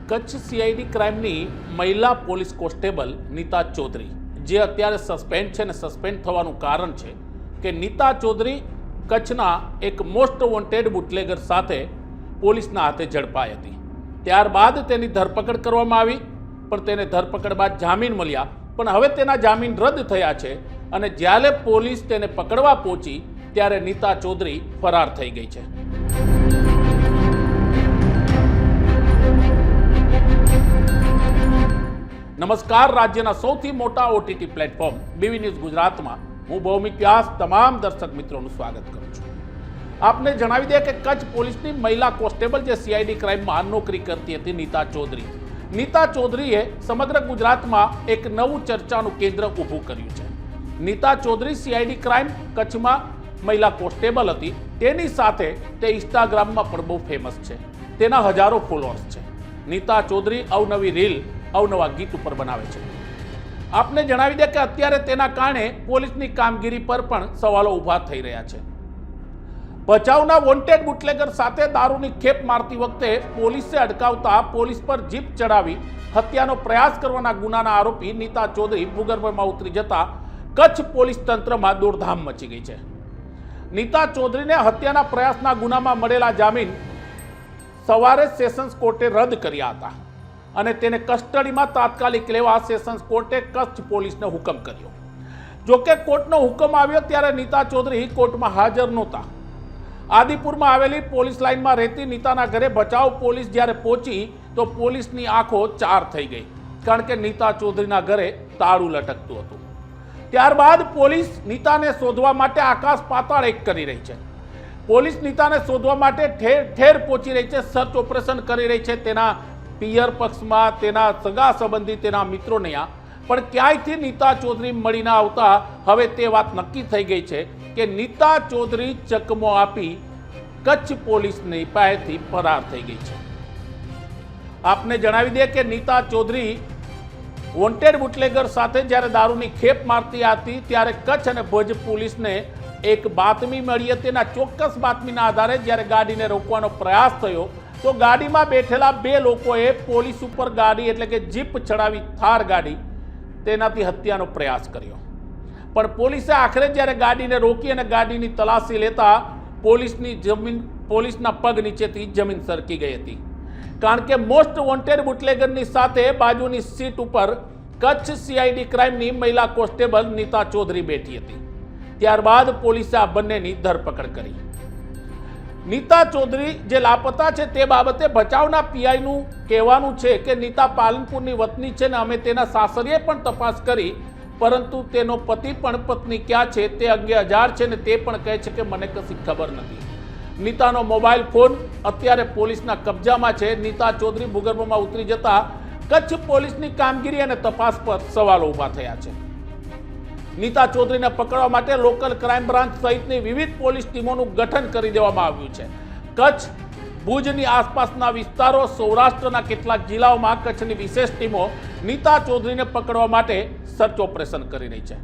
Kutch CID ક્રાઇમની મહિલા police constable Nita Chaudhary જે અત્યારે સસ્પેન્ડ છે ને સસ્પેન્ડ થવાનું કારણ છે કે નીતા ચૌધરી કચ્છના એક મોસ્ટ વોન્ટેડ બુટલેગર સાથે પોલીસના હાથે ઝડપાઈ હતી। ત્યારબાદ તેની ધરપકડ કરવામાં આવી, પણ તેને ધરપકડ બાદ જામીન મળ્યા, પણ હવે તેના જામીન રદ થયા છે અને જ્યારે પોલીસ તેને પકડવા પહોંચી ત્યારે નીતા ચૌધરી ફરાર થઈ ગઈ છે। નમસ્કાર, રાજ્યના સૌથી મોટા ઓટીટી પ્લેટફોર્મ બીવી ન્યૂઝ ગુજરાતમાં હું ભૌમિક વ્યાસ તમામ દર્શક મિત્રોનું સ્વાગત કરું છું। આપને જણાવી દે કે કચ્છ પોલીસની મહિલા કોન્સ્ટેબલ જે સીઆઈડી ક્રાઇમમાં નોકરી કરતી હતી નીતા ચૌધરીએ સમગ્ર ગુજરાતમાં એક નવું ચર્ચાનું કેન્દ્ર ઊભું કર્યું છે। નીતા ચૌધરી સીઆઈડી ક્રાઇમ કચ્છમાં મહિલા કોન્સ્ટેબલ હતી, તેની સાથે તે ઇન્સ્ટાગ્રામમાં પણ બહુ ફેમસ છે, તેના હજારો ફોલોઅર્સ છે। નીતા ચૌધરી અવનવી રીલ અવનવા ગીત ઉપર બનાવે છે। આપને જણાવી દે કે અત્યારે તેના કારણે પોલીસની કામગીરી પર પણ સવાલો ઊભા થઈ રહ્યા છે। ભચાઉના વોન્ટેડ બુટલેગર સાથે દારૂની ખેપ મારતી વખતે પોલીસે અટકાવતા પોલીસ પર જીપ ચડાવી હત્યાનો પ્રયાસ કરવાના ગુનાના આરોપી નીતા ચૌધરી ભૂગર્ભમાં ઉતરી જતા કચ્છ પોલીસ તંત્રમાં દોડધામ મચી ગઈ છે। નીતા ચૌધરીને હત્યાના પ્રયાસના ગુનામાં મળેલા જામીન સવારે સેશન્સ કોર્ટે રદ કર્યા હતા અને તેને કસ્ટડીમાં તાત્કાલિક લેવા સેશન્સ કોર્ટે કચ્છ પોલીસને હુકમ કર્યો। જોકે કોર્ટનો હુકમ આવ્યો ત્યારે નીતા ચૌધરી કોર્ટમાં હાજર નહોતા। આદિપુરમાં આવેલી પોલીસ લાઇનમાં રહેતી નીતાના ઘરે ભચાઉ પોલીસ જ્યારે પહોંચી તો પોલીસની આંખો ચાર થઈ ગઈ, કારણ કે નીતા ચૌધરીના ઘરે તાળું લટકતું હતું। ત્યારબાદ પોલીસ નીતાને શોધવા માટે આકાશ પાતાળ એક કરી રહી છે। પોલીસ નીતાને શોધવા માટે ઠેર ઠેર પહોંચી રહી છે, સર્ચ ઓપરેશન કરી રહી છે, તેના પિયર પક્ષમાં, તેના સગા સંબંધી, તેના મિત્રોને પણ ક્યાંયથી નીતા ચૌધરી મળી ના આવતા હવે તે વાત નક્કી થઈ ગઈ છે કે નીતા ચૌધરી ચકમો આપી કચ્છ પોલીસની પાસેથી ફરાર થઈ ગઈ છે। આપને જણાવી દે કે નીતા ચૌધરી વોન્ટેડ બુટલેગર સાથે જ્યારે દારૂની ખેપ મારતી હતી ત્યારે કચ્છ અને ભુજ પોલીસને એક બાતમી મળી હતી। તેના ચોક્કસ બાતમીના આધારે જ્યારે ગાડીને રોકવાનો પ્રયાસ થયો તો ગાડીમાં બેઠેલા બે લોકોએ પોલીસ ઉપર ગાડી એટલે કે જીપ ચડાવી થાર ગાડી તેનાથી હત્યાનો પ્રયાસ કર્યો, પણ પોલીસે આખરે જ્યારે ગાડીને રોકી અને ગાડીની તલાશી લેતા પોલીસના પગ નીચેથી જમીન સરકી ગઈ હતી, કારણ કે મોસ્ટ વોન્ટેડ બુટલેગરની સાથે બાજુની સીટ ઉપર કચ્છ સીઆઈડી ક્રાઇમની મહિલા કોન્સ્ટેબલ નીતા ચૌધરી બેઠી હતી। ત્યારબાદ પોલીસે આ બંનેની ધરપકડ કરી। નીતા ચૌધરી જે લાપતા છે તે બાબતે ભચાઉના પીઆઈનું કહેવાનું છે કે નીતા પાલનપુરની વતની છે ને અમે તેના સાસરીએ પણ તપાસ કરી, પરંતુ તેનો પતિ પણ પત્ની ક્યાં છે તે અંગે અજાણ છે ને તે પણ કહે છે કે મને કશી ખબર નથી। નીતાનો મોબાઈલ ફોન અત્યારે પોલીસના કબજામાં છે। નીતા ચૌધરી ભૂગર્ભમાં ઉતરી જતા કચ્છ પોલીસની કામગીરી અને તપાસ પર સવાલો ઊભા થયા છે। નીતા ચૌધરીને પકડવા માટે લોકલ ક્રાઇમ બ્રાન્ચ સહિતની વિવિધ પોલીસ ટીમોનું ગઠન કરી દેવામાં આવ્યું છે। કચ્છ, ભુજની આસપાસના વિસ્તારો, સૌરાષ્ટ્રના કેટલાક જિલ્લાઓમાં કચ્છની વિશેષ ટીમો નીતા ચૌધરીને પકડવા માટે સર્ચ ઓપરેશન કરી રહી છે।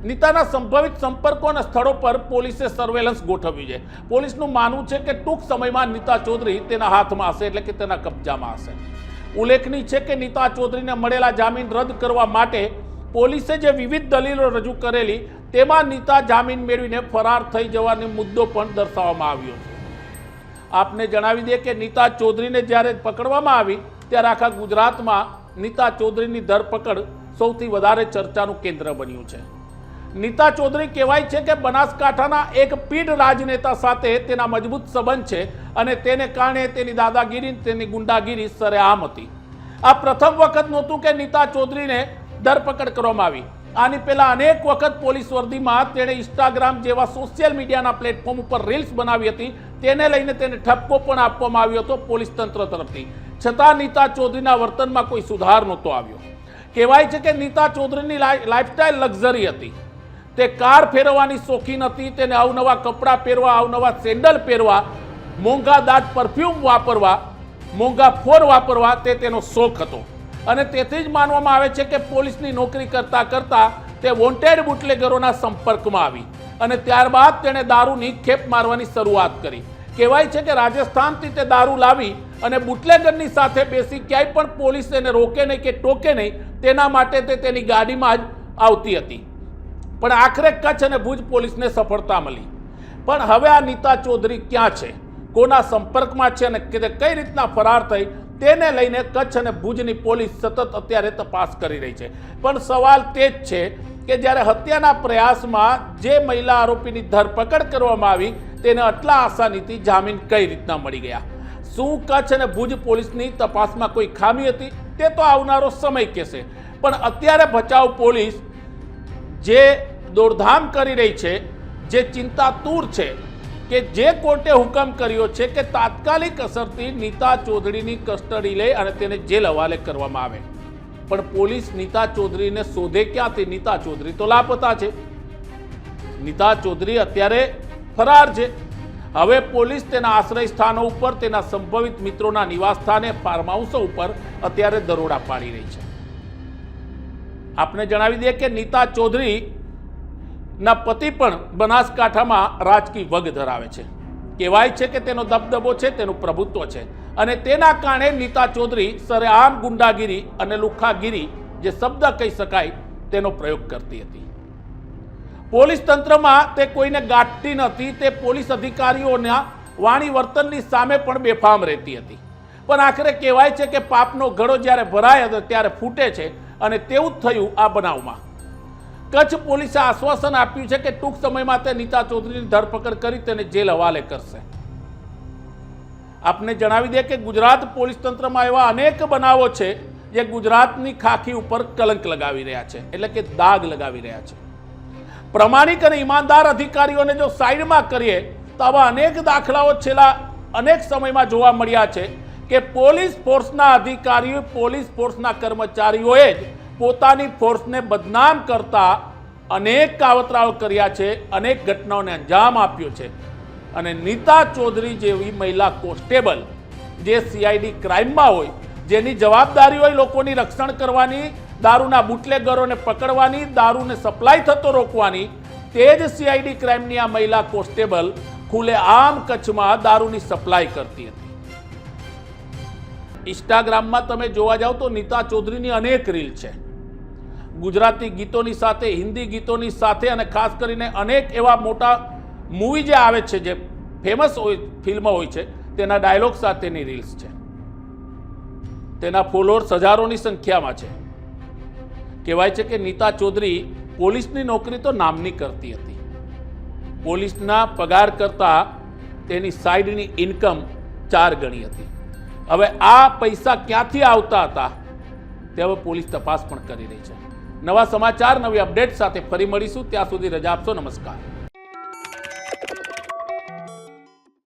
નીતાના સંભવિત સંપર્કો અને સ્થળો પર પોલીસે સર્વેલન્સ ગોઠવ્યું છે। પોલીસનું માનવું છે કે ટૂંક સમયમાં નીતા ચૌધરી તેના હાથમાં હશે, એટલે કે તેના કબજામાં હશે। ઉલ્લેખનીય છે કે નીતા ચૌધરીને મળેલા જામીન રદ કરવા માટે પોલીસે જે વિવિધ દલીલો રજૂ કરેલી તેમાં નીતા જામીન મેળવીને ફરાર થઈ જવાનો મુદ્દો પણ દર્શાવવામાં આવ્યો છે। આપને જણાવી દે કે નીતા ચૌધરીને જ્યારે પકડવામાં આવી ત્યારે આખા ગુજરાતમાં નીતા ચૌધરીની ધરપકડ સૌથી વધારે ચર્ચાનું કેન્દ્ર બન્યું છે। નીતા ચૌધરી કહેવાય છે કે બનાસકાંઠાના એક પીઢ રાજનેતા સાથે તેના મજબૂત સંબંધ છે અને તેને કારણે તેની દાદાગીરી, તેની ગુંડાગીરી સરેઆમ હતી। આ પ્રથમ વખત નહોતું કે નીતા ચૌધરીને ધરપકડ કરવામાં આવી। આની પહેલા અનેક વખત પોલીસ વર્દીમાં તેણે ઇન્સ્ટાગ્રામ જેવા સોશિયલ મીડિયાના પ્લેટફોર્મ ઉપર રીલ્સ બનાવી હતી, તેને લઈને તેને ઠપકો પણ આપવામાં આવ્યો હતો પોલીસ તંત્ર તરફથી, છતાં નીતા ચૌધરીના વર્તનમાં કોઈ સુધાર નહોતો આવ્યો। કહેવાય છે કે નીતા ચૌધરીની લાઇફસ્ટાઇલ લક્ઝરી હતી। તે કાર ફેરવવાની શોખીન હતી, તેને અવનવા કપડાં પહેરવા, અવનવા સેન્ડલ પહેરવા, મોંઘા દાટ પરફ્યુમ વાપરવા, મોંઘા ફોન વાપરવા તે તેનો શોખ હતો અને તેથી જ માનવામાં આવે છે કે પોલીસની નોકરી કરતા કરતા તે વોન્ટેડ બુટલેગરોના સંપર્કમાં આવી અને ત્યારબાદ તેણે દારૂની ખેપ મારવાની શરૂઆત કરી। કહેવાય છે કે રાજસ્થાનથી તે દારૂ લાવી અને બુટલેગરની સાથે બેસી ક્યાંય પણ પોલીસ તેને રોકે નહીં કે ટોકે નહીં, તેના માટે તે તેની ગાડીમાં જ આવતી હતી. પણ આખરે કચ્છ અને ભુજ પોલીસને સફળતા મળી. પણ હવે આ નીતા ચૌધરી ક્યાં છે, કોના સંપર્કમાં છે અને કઈ રીતના ફરાર થઈ, તેને લઈને કચ્છ અને ભુજની પોલીસ સતત અત્યારે તપાસ કરી રહી છે. પણ સવાલ તે જ છે કે જ્યારે હત્યાના પ્રયાસમાં જે મહિલા આરોપીની ધરપકડ કરવામાં આવી તેને આટલા આસાનીથી જામીન કઈ રીતના મળી ગયા? શું કચ્છ અને ભુજ પોલીસની તપાસમાં કોઈ ખામી હતી? તે તો આવનારો સમય કહેશે. પણ અત્યારે ભચાઉ પોલીસ જે દોડધામ કરી રહી છે, જે ચિંતાતુર છે કે જે કોર્ટે હુકમ કર્યો છે કે તાત્કાલિક અસરથી નીતા ચૌધરીની કસ્ટડી લે અને તેને જેલ હવાલે કરવામાં આવે. પણ પોલીસ નીતા ચૌધરીને શોધે ક્યાંથી? નીતા ચૌધરી તો લાપતા છે. નીતા ચૌધરી અત્યારે ફરાર છે. હવે પોલીસ તેના આશ્રય સ્થાનો ઉપર, તેના સંભવિત મિત્રોના નિવાસ સ્થાને, ફાર્મ હાઉસો ઉપર અત્યારે દરોડા પાડી રહી છે. આપને જણાવી દઈએ કે નીતા ચૌધરી ના પતિ પણ બનાસકાંઠામાં રાજકીય વગ ધરાવે છે. કહેવાય છે કે તેનો દબદબો છે, તેનું પ્રભુત્વ છે અને તેના કારણે નીતા ચૌધરી સરેઆમ ગુંડાગીરી અને લુખ્ખાગીરી, જે શબ્દ કહી શકાય, તેનો પ્રયોગ કરતી હતી. પોલીસ તંત્રમાં તે કોઈને ગાંઠતી નથી. તે પોલીસ અધિકારીઓના વાણી વર્તનની સામે પણ બેફામ રહેતી હતી. પણ આખરે કહેવાય છે કે પાપનો ઘડો જ્યારે ભરાય ત્યારે ફૂટે છે અને તેવું જ થયું આ બનાવમાં. કચ્છ પોલીસે આશ્વાસન આપ્યું છે કે ટૂંક સમયમાં તે નીતા ચૌધરીની ધરપકડ કરી તેને જેલ હવાલે કરશે. આપને જણાવી દે કે ગુજરાત પોલીસ તંત્રમાં એવા અનેક બનાવો છે જે ગુજરાતની ખાખી ઉપર કલંક લગાવી રહ્યા છે, એટલે કે દાગ લગાવી રહ્યા છે. પ્રમાણિક અને ઈમાનદાર અધિકારીઓને જો સાઈડમાં કરીએ તો આવા અનેક દાખલાઓ છેલ્લા અનેક સમયમાં જોવા મળ્યા છે કે પોલીસ ફોર્સના અધિકારીઓ, પોલીસ ફોર્સના કર્મચારીઓએ જ પોતાની ફોર્સને બદનામ કરતા અનેક કાવતરાઓ કર્યા છે, અનેક ઘટનાઓને અંજામ આપ્યો છે. અને નીતા ચૌધરી જેવી મહિલા કોન્સ્ટેબલ જે સીઆઈડી ક્રાઇમમાં હોય, જેની જવાબદારી હોય લોકોની રક્ષણ કરવાની, દારૂના બુટલેગરોને પકડવાની, દારૂને સપ્લાય થતો રોકવાની, તે જ સીઆઈડી ક્રાઇમની આ મહિલા કોન્સ્ટેબલ ખુલ્લેઆમ કચ્છમાં દારૂની સપ્લાય કરતી હતી. ઇન્સ્ટાગ્રામમાં તમે જોવા જાઓ તો નીતા ચૌધરીની અનેક રીલ છે. ગુજરાતી ગીતોની સાથે, હિન્દી ગીતોની સાથે અને ખાસ કરીને અનેક એવા મોટા મૂવી જે આવે છે, જે ફેમસ હોય, ફિલ્મ હોય છે, તેના ડાયલોગ સાથેની રીલ્સ છે. તેના ફોલોઅર્સ હજારોની સંખ્યામાં છે. કહેવાય છે કે નીતા ચૌધરી પોલીસની નોકરી તો નામની કરતી હતી. પોલીસના પગાર કરતાં તેની સાઈડની ઇન્કમ 4 ગણી હતી. હવે આ પૈસા ક્યાંથી આવતા હતા તે હવે પોલીસ તપાસ પણ કરી રહી છે. નવા સમાચાર, નવી અપડેટ સાથે ફરી મળીશું. ત્યાં સુધી રજા આપશો. નમસ્કાર.